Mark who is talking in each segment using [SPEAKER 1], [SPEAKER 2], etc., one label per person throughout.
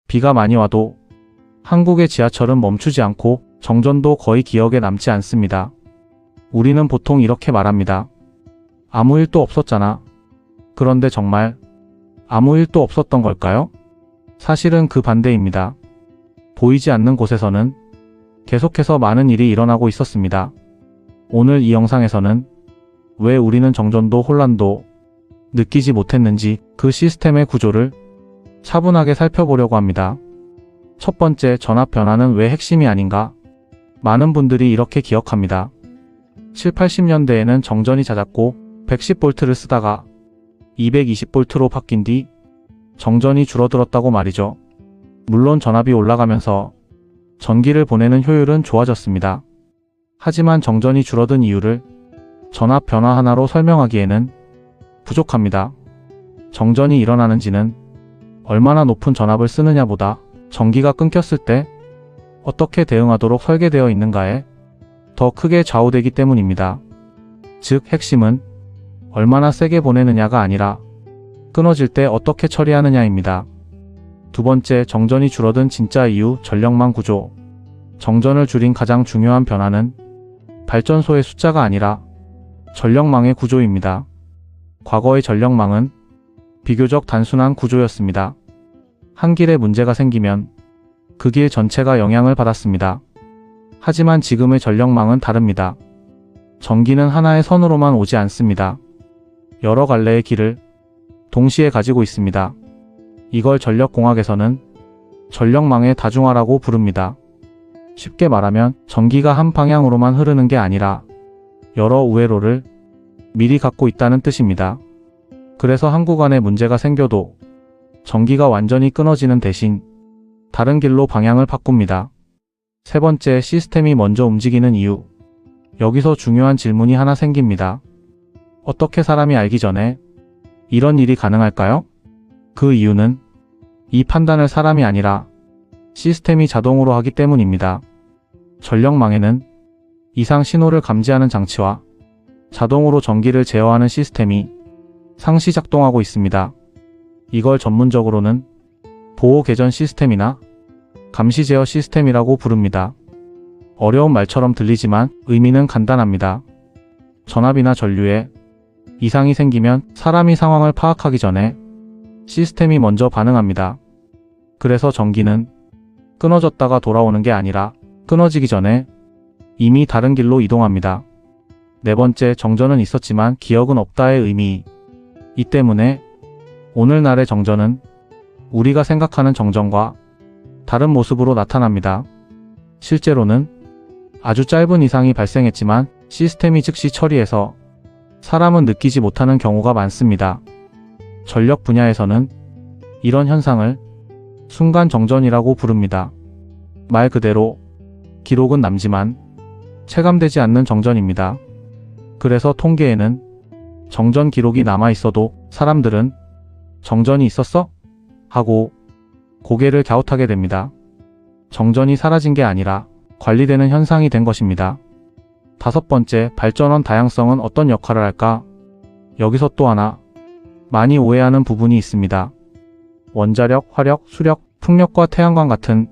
[SPEAKER 1] 비가 많이 와도 한국의 지하철은 멈추지 않고 정전도 거의 기억에 남지 않습니다. 우리는 보통 이렇게 말합니다. 아무 일도 없었잖아. 그런데 정말 아무 일도 없었던 걸까요? 사실은 그 반대입니다. 보이지 않는 곳에서는 계속해서 많은 일이 일어나고 있었습니다. 오늘 이 영상에서는 왜 우리는 정전도 혼란도 느끼지 못했는지 그 시스템의 구조를 차분하게 살펴보려고 합니다. 첫 번째, 전압 변화는 왜 핵심이 아닌가? 많은 분들이 이렇게 기억합니다. 7, 80년대에는 정전이 잦았고 110V를 쓰다가 220V로 바뀐 뒤 정전이 줄어들었다고 말이죠. 물론 전압이 올라가면서 전기를 보내는 효율은 좋아졌습니다. 하지만 정전이 줄어든 이유를 전압 변화 하나로 설명하기에는 부족합니다. 정전이 일어나는지는 얼마나 높은 전압을 쓰느냐보다 전기가 끊겼을 때 어떻게 대응하도록 설계되어 있는가에 더 크게 좌우되기 때문입니다. 즉, 핵심은 얼마나 세게 보내느냐가 아니라 끊어질 때 어떻게 처리하느냐입니다. 두 번째, 정전이 줄어든 진짜 이유, 전력망 구조. 정전을 줄인 가장 중요한 변화는 발전소의 숫자가 아니라 전력망의 구조입니다. 과거의 전력망은 비교적 단순한 구조였습니다. 한 길에 문제가 생기면 그 길 전체가 영향을 받았습니다. 하지만 지금의 전력망은 다릅니다. 전기는 하나의 선으로만 오지 않습니다. 여러 갈래의 길을 동시에 가지고 있습니다. 이걸 전력공학에서는 전력망의 다중화라고 부릅니다. 쉽게 말하면 전기가 한 방향으로만 흐르는 게 아니라 여러 우회로를 미리 갖고 있다는 뜻입니다. 그래서 한 구간에 문제가 생겨도 전기가 완전히 끊어지는 대신 다른 길로 방향을 바꿉니다. 세 번째, 시스템이 먼저 움직이는 이유. 여기서 중요한 질문이 하나 생깁니다. 어떻게 사람이 알기 전에 이런 일이 가능할까요? 그 이유는 이 판단을 사람이 아니라 시스템이 자동으로 하기 때문입니다. 전력망에는 이상 신호를 감지하는 장치와 자동으로 전기를 제어하는 시스템이 상시 작동하고 있습니다. 이걸 전문적으로는 보호 개전 시스템이나 감시 제어 시스템이라고 부릅니다. 어려운 말처럼 들리지만 의미는 간단합니다. 전압이나 전류에 이상이 생기면 사람이 상황을 파악하기 전에 시스템이 먼저 반응합니다. 그래서 전기는 끊어졌다가 돌아오는 게 아니라 끊어지기 전에 이미 다른 길로 이동합니다. 네 번째, 정전은 있었지만 기억은 없다의 의미. 이 때문에 오늘날의 정전은 우리가 생각하는 정전과 다른 모습으로 나타납니다. 실제로는 아주 짧은 이상이 발생했지만 시스템이 즉시 처리해서 사람은 느끼지 못하는 경우가 많습니다. 전력 분야에서는 이런 현상을 순간 정전이라고 부릅니다. 말 그대로 기록은 남지만 체감되지 않는 정전입니다. 그래서 통계에는 정전 기록이 남아 있어도 사람들은 정전이 있었어? 하고 고개를 갸웃하게 됩니다. 정전이 사라진 게 아니라 관리되는 현상이 된 것입니다. 다섯 번째, 발전원 다양성은 어떤 역할을 할까? 여기서 또 하나 많이 오해하는 부분이 있습니다. 원자력, 화력, 수력, 풍력과 태양광 같은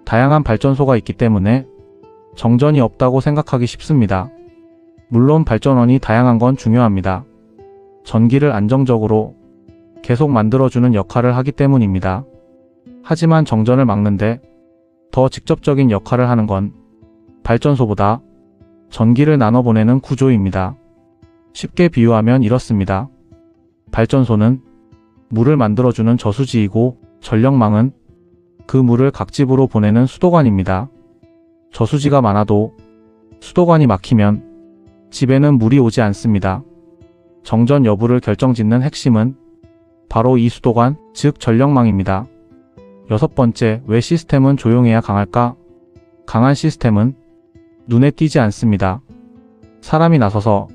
[SPEAKER 1] 다양한 발전소가 있기 때문에 정전이 없다고 생각하기 쉽습니다. 물론 발전원이 다양한 건 중요합니다. 전기를 안정적으로 계속 만들어주는 역할을 하기 때문입니다. 하지만 정전을 막는데 더 직접적인 역할을 하는 건 발전소보다 전기를 나눠보내는 구조입니다. 쉽게 비유하면 이렇습니다. 발전소는 물을 만들어주는 저수지이고 전력망은 그 물을 각 집으로 보내는 수도관입니다. 저수지가 많아도 수도관이 막히면 집에는 물이 오지 않습니다. 정전 여부를 결정짓는 핵심은 바로 이 수도관, 즉 전력망입니다. 여섯 번째, 왜 시스템은 조용해야 강할까? 강한 시스템은 눈에 띄지 않습니다. 사람이 나서서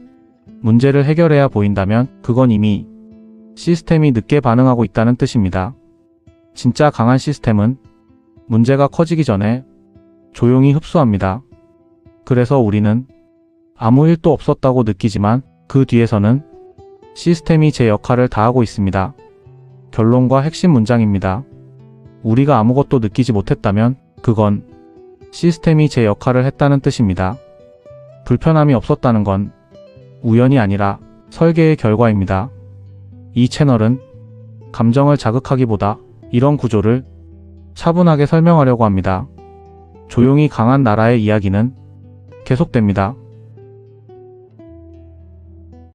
[SPEAKER 1] 문제를 해결해야 보인다면 그건 이미 시스템이 늦게 반응하고 있다는 뜻입니다. 진짜 강한 시스템은 문제가 커지기 전에 조용히 흡수합니다. 그래서 우리는 아무 일도 없었다고 느끼지만 그 뒤에서는 시스템이 제 역할을 다하고 있습니다. 결론과 핵심 문장입니다. 우리가 아무것도 느끼지 못했다면 그건 시스템이 제 역할을 했다는 뜻입니다. 불편함이 없었다는 건 우연이 아니라 설계의 결과입니다. 이 채널은 감정을 자극하기보다 이런 구조를 차분하게 설명하려고 합니다. 조용히 강한 나라의 이야기는 계속됩니다.